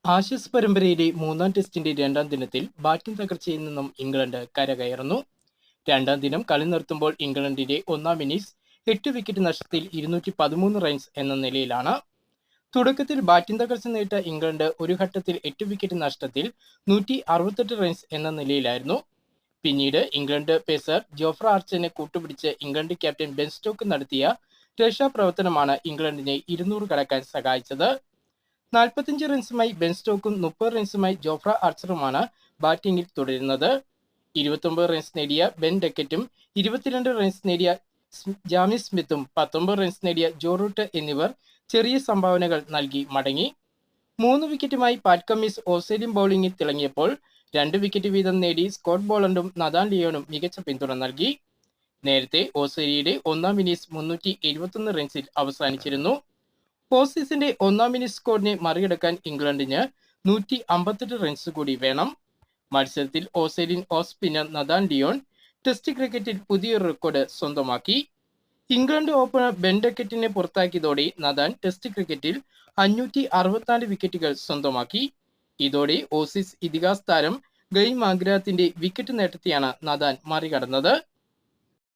Ashes പരമ്പരയിലെ മൂന്നാം ടെസ്റ്റിന്റെ രണ്ടാം ദിനത്തിൽ ബാറ്റിംഗ് തകർച്ചയിൽ നിന്നും ഇംഗ്ലണ്ട് കരകയറുന്നു. രണ്ടാം ദിനം കളി നിർത്തുമ്പോൾ ഇംഗ്ലണ്ടിന്റെ ഒന്നാം ഇന്നിംഗ്സ് 8 വിക്കറ്റ് നഷ്ടത്തിൽ 213 റൺസ് എന്ന നിലയിലാണ്. തുടക്കത്തിൽ ബാറ്റിംഗ് തകർച്ച നേരിട്ട ഇംഗ്ലണ്ട് ഒരു ഘട്ടത്തിൽ 8 വിക്കറ്റ് നഷ്ടത്തിൽ 168 റൺസ് എന്ന നിലയിലായിരുന്നു. പിന്നീട് ഇംഗ്ലണ്ട് പേസർ ജോഫ്ര ആർച്ചറിനെ കൂട്ടുപിടിച്ച് ഇംഗ്ലണ്ട് ക്യാപ്റ്റൻ ബെൻ സ്റ്റോക്ക് നടത്തിയ രക്ഷാപ്രവർത്തനമാണ് ഇംഗ്ലണ്ടിനെ 200 കടക്കാൻ സഹായിച്ചത്. 45 റൺസുമായി ബെൻ സ്റ്റോക്കും 30 റൺസുമായി ജോഫ്ര ആർച്ചറുമാണ് ബാറ്റിംഗിൽ തുടരുന്നത്. 29 റൺസ് നേടിയ ബെൻ ഡക്കറ്റും 22 റൺസ് നേടിയ ജാമി സ്മിത്തും 19 റൺസ് നേടിയ ജോ റൂട്ട് എന്നിവർ ചെറിയ സംഭാവനകൾ നൽകി മടങ്ങി. 3 വിക്കറ്റുമായി പാറ്റ് കമ്മിൻസ് ഓസ്ട്രേലിയൻ ബൗളിംഗിൽ തിളങ്ങിയപ്പോൾ 2 വിക്കറ്റ് വീതം നേടി സ്കോട്ട് ബോളണ്ടും നഥാൻ ലിയോണും മികച്ച പിന്തുണ നൽകി. നേരത്തെ ഓസ്ട്രേലിയയുടെ ഒന്നാം ഇന്നിംഗ്സ് 371 റൺസിൽ അവസാനിച്ചിരുന്നു. ഓസീസിന്റെ ഒന്നാം ഇന്നിംഗ്സ് സ്കോറിനെ മറികടക്കാൻ ഇംഗ്ലണ്ടിന് 158 റൺസ് കൂടി വേണം. മത്സരത്തിൽ Australian off spinner Nathan Lyon test ക്രിക്കറ്റിൽ പുതിയൊരു റെക്കോർഡ് സ്വന്തമാക്കി. ഇംഗ്ലണ്ട് ഓപ്പണർ ബെൻ ഡക്കറ്റിനെ പുറത്താക്കിയതോടെ നഥാൻ ടെസ്റ്റ് ക്രിക്കറ്റിൽ 564 വിക്കറ്റുകൾ സ്വന്തമാക്കി. ഇതോടെ ഓസീസ് ഇതിഹാസ താരം ഗെയിൽ മാക്ഗ്രാത്തിന്റെ വിക്കറ്റ് നേട്ടത്തെയാണ് നഥാൻ മറികടന്നത്.